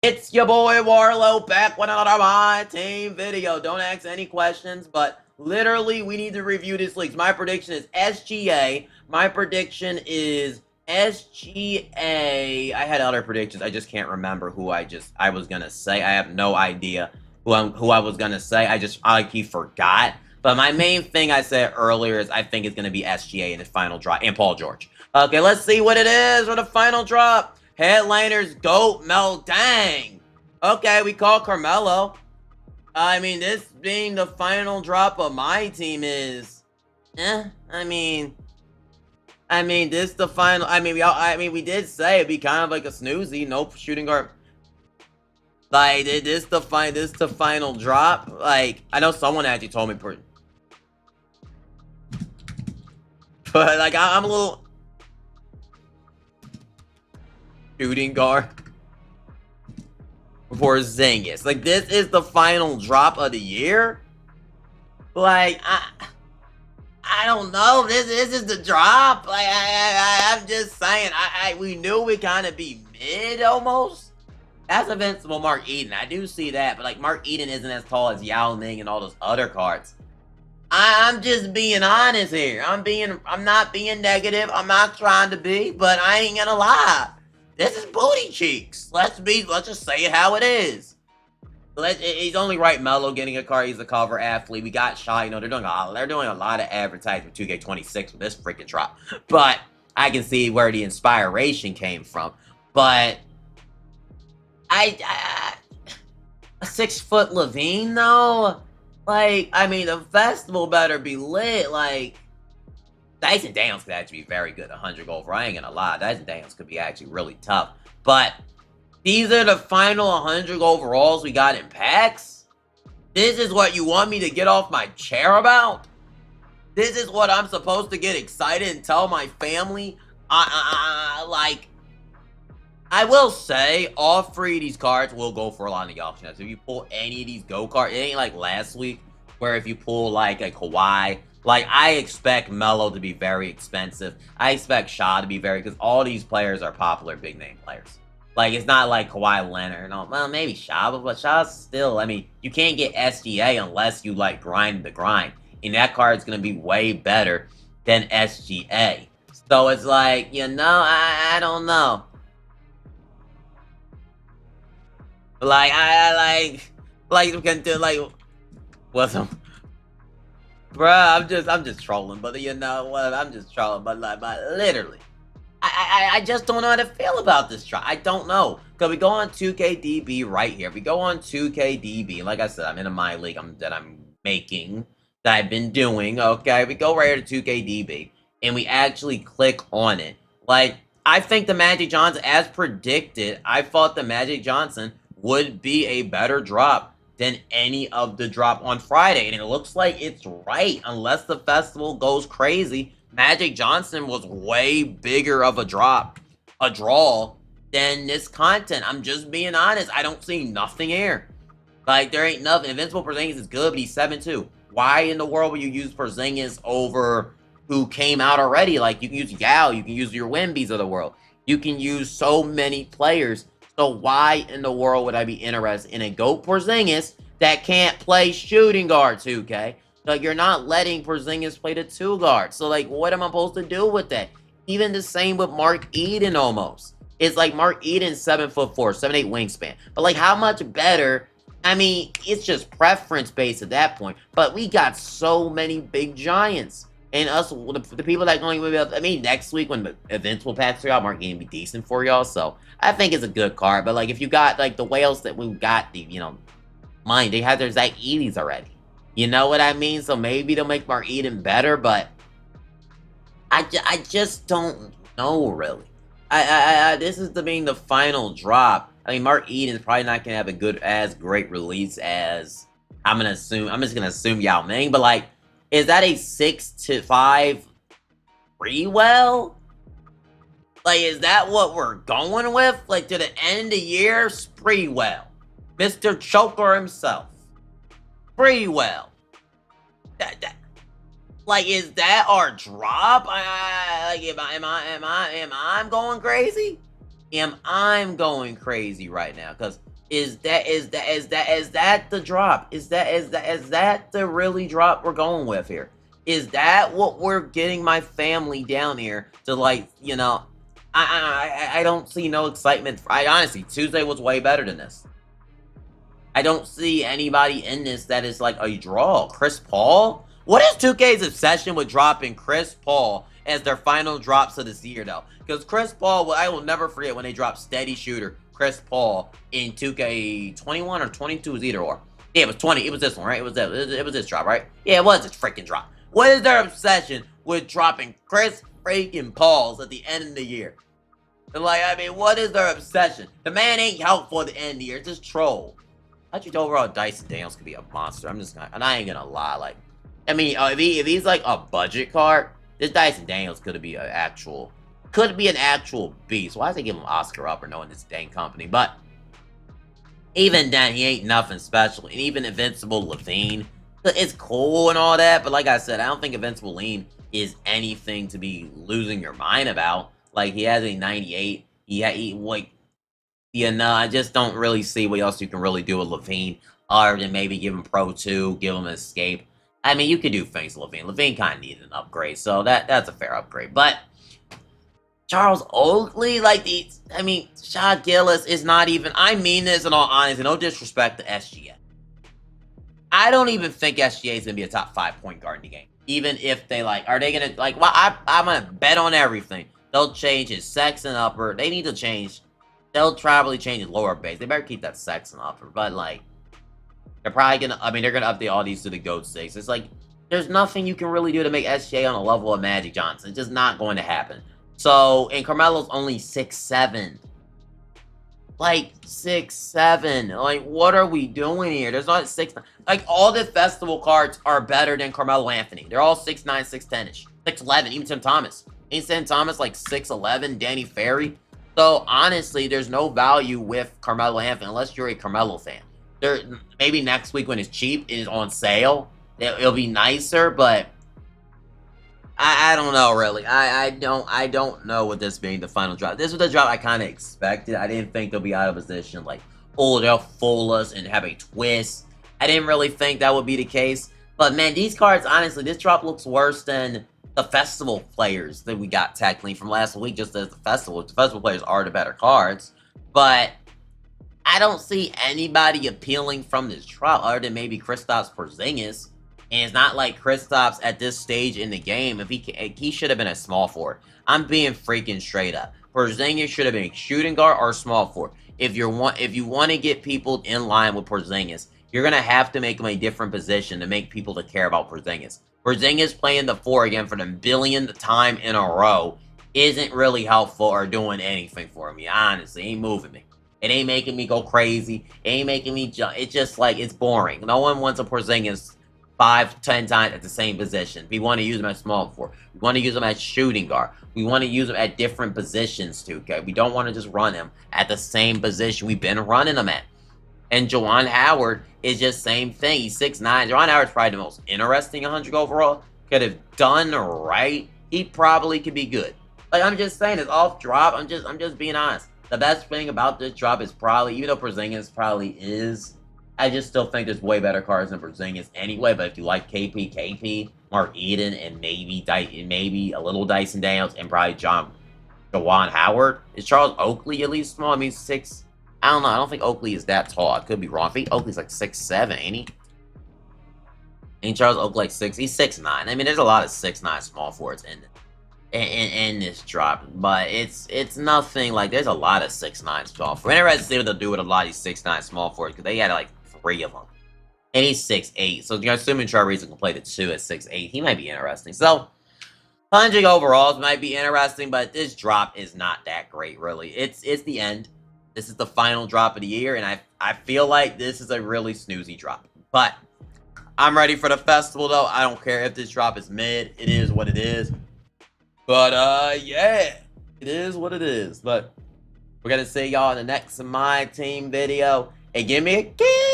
It's your boy Warlow back with another MyTeam video. Don't ask any questions, but literally we need to review this league. My prediction is SGA. My prediction is SGA. I had other predictions. I just can't remember who I was gonna say. I have no idea who I was gonna say. I keep forgot. But my main thing I said earlier is I think it's gonna be SGA in the final drop and Paul George. Okay, let's see what it is for the final drop. Headliners, GOAT, Mel, dang. Okay, we call Carmelo. I mean, this being the final drop of my team is, I mean, this the final. We did say it'd be kind of like a snoozy, no shooting guard. Like, this the final drop. Like, I know someone actually told me, but like, I'm a little. Shooting guard for Porzingis. Like, this is the final drop of the year? Like, I don't know. This is the drop. Like, I'm just saying. We knew we'd kind of be mid almost. That's Invincible Mark Eden. I do see that, but like, Mark Eden isn't as tall as Yao Ming and all those other cards. I'm just being honest here. I'm not being negative. I'm not trying to be, but I ain't gonna lie. This is booty cheeks. Let's just say it how it is. He's only right. Melo getting a card. He's a cover athlete. We got Shaw. You know, they're doing a lot of advertising for 2K26 with this freaking drop. But I can see where the inspiration came from. But a 6-foot Levine though. Like, I mean, the festival better be lit. Like, Dyson Daniels could actually be very good. 100 gold for. I ain't gonna lie. Dyson Daniels could be actually really tough. But these are the final 100 overalls we got in packs. This is what you want me to get off my chair about? This is what I'm supposed to get excited and tell my family? Like, I will say, all 3 of these cards will go for a lot in the auction. So if you pull any of these go cards, it ain't like last week, where if you pull like a Kawhi, like, I expect Melo to be very expensive. I expect Shaw to be because all these players are popular big name players. Like, it's not like Kawhi Leonard. No, well, maybe Shaw, but Shaw's still, I mean, you can't get SGA unless you, like, grind the grind. And that card's going to be way better than SGA. So it's like, you know, I don't know. Like, what's up? Bruh, I'm just trolling, but you know what? I'm just trolling, but literally, I just don't know how to feel about this try. I don't know. Cause we go on 2KDB right here. We go on 2KDB. Like I said, I'm in a my league that I've been doing. Okay, we go right here to 2KDB, and we actually click on it. Like, I think the Magic Johnson, as predicted, I thought the Magic Johnson would be a better drop than any of the drop on Friday. And it looks like it's right. Unless the festival goes crazy, Magic Johnson was way bigger of a draw than this content. I'm just being honest. I don't see nothing here. Like, there ain't nothing. Invincible Porzingis is good, but he's 7-2. Why in the world would you use Porzingis over who came out already? Like, you can use Yao. You can use your Wembys of the world. You can use so many players. So why in the world would I be interested in a GOAT Porzingis that can't play shooting guard 2K? Like, you're not letting Porzingis play the 2 guard. So, like, what am I supposed to do with that? Even the same with Mark Eden almost. It's like Mark Eden 7'4", 7'8" wingspan. But, like, how much better? I mean, it's just preference based at that point. But we got so many big giants. And us, the people that don't even be able, I mean, next week when the events will pass through, Mark Eden be decent for y'all. So, I think it's a good card. But, like, if you got, like, the whales that we got, the, you know, mind, they have their Zach Edey's already. You know what I mean? So, maybe they'll make Mark Eden better, but I just don't know, really. This is being the final drop. I mean, Mark Eden's probably not going to have as great release as, I'm just going to assume Yao Ming. But, like, is that a 6-5 Sprewell? Like, is that what we're going with? Like, to the end of the year, Sprewell. Mr. Choker himself. Sprewell. Like, is that our drop? Like, am I going crazy? am I going crazy right now? Because is that the drop? Is that the really drop we're going with here? Is that what we're getting my family down here to, like, I don't see no excitement. I honestly, Tuesday was way better than this. I don't see anybody in this that is like a draw. Chris Paul? What is 2K's obsession with dropping Chris Paul as their final drops of this year, though? Because Chris Paul, well, I will never forget when they dropped Steady Shooter Chris Paul in 2K21 or 22, was either or. Yeah, it was 20. It was this one, right? It was this drop, right? Yeah, it was this freaking drop. What is their obsession with dropping Chris freaking Pauls at the end of the year? And, like, I mean, what is their obsession? The man ain't helpful at the end of the year. It's just troll. I think overall Dyson Daniels could be a monster. I'm just gonna, and I ain't gonna lie. Like, I mean, if he's like a budget card, this Dyson Daniels could be an actual beast. Why is they give him Oscar Upper knowing this dang company? But even then, he ain't nothing special. And even Invincible Levine, it's cool and all that. But like I said, I don't think Invincible Levine is anything to be losing your mind about. Like, he has a 98. I just don't really see what else you can really do with Levine other than maybe give him Pro 2, give him Escape. I mean, you could do things with Levine. Levine kind of needed an upgrade, so that's a fair upgrade. But Charles Oakley, Shaw Gillis is not even, I mean this in all honesty, no disrespect to SGA. I don't even think SGA is going to be a top 5 point guard in the game. Even if they, are they going to, well, I'm going to bet on everything. They'll change his sex and upper. They need to change. They'll probably change his lower base. They better keep that sex and upper. But, they're probably going to, they're going to update all these to the GOAT 6. It's there's nothing you can really do to make SGA on a level of Magic Johnson. It's just not going to happen. So, and Carmelo's only 6'7". 6'7". What are we doing here? There's not 6'9". All the festival cards are better than Carmelo Anthony. They're all 6'9", 6'10"-ish. 6'11", even Tim Thomas. Ain't Tim Thomas 6'11", Danny Ferry? So, honestly, there's no value with Carmelo Anthony unless you're a Carmelo fan. Maybe next week when it's cheap, it is on sale. It'll be nicer, but I don't know, really. I don't know with this being the final drop. This was the drop I kind of expected. I didn't think they'll be out of position. They'll fool us and have a twist. I didn't really think that would be the case. But, man, these cards, honestly, this drop looks worse than the festival players that we got technically from last week, just as the festival. The festival players are the better cards. But I don't see anybody appealing from this drop other than maybe Kristaps Porzingis. And it's not like Kristaps at this stage in the game, if he should have been a small forward. I'm being freaking straight up. Porzingis should have been a shooting guard or small forward. If you want to get people in line with Porzingis, you're gonna have to make him a different position to make people to care about Porzingis. Porzingis playing the 4 again for the billionth time in a row isn't really helpful or doing anything for me. Honestly, ain't moving me. It ain't making me go crazy. It ain't making me jump. It's just it's boring. No one wants a Porzingis 5-10 times at the same position. We want to use him as small forward. We want to use him as shooting guard. We want to use him at different positions too, okay? We don't want to just run him at the same position we've been running him at. And Juwan Howard is just same thing. He's 6'9". Juwan Howard's probably the most interesting 100 overall. Could have done right. He probably could be good. I'm just saying, it's off drop. I'm just being honest. The best thing about this drop is probably, even though Porzingis probably is, I just still think there's way better cards than Porzingis anyway. But if you like KP, Mark Eden, and maybe a little Dyson Daniels, and probably Juwan Howard, is Charles Oakley at least small? 6. I don't know. I don't think Oakley is that tall. I could be wrong. I think Oakley's 6'7", ain't he? Ain't Charles Oakley 6? He's 6'9". There's a lot of 6'9" small forwards in this drop, but it's nothing there's a lot of 6'9" small forwards. Interested to see what they'll do with a lot of these 6'9" small forwards because they had 3 of them, and he's 6'8". So you're assuming Charles can play the 2 at 6'8". He might be interesting. So 100 overalls might be interesting, but this drop is not that great, really. It's the end. This is the final drop of the year, and I feel like this is a really snoozy drop. But I'm ready for the festival, though. I don't care if this drop is mid. It is what it is. But, yeah. It is what it is. But we're going to see y'all in the next MyTeam video. And give me a kiss.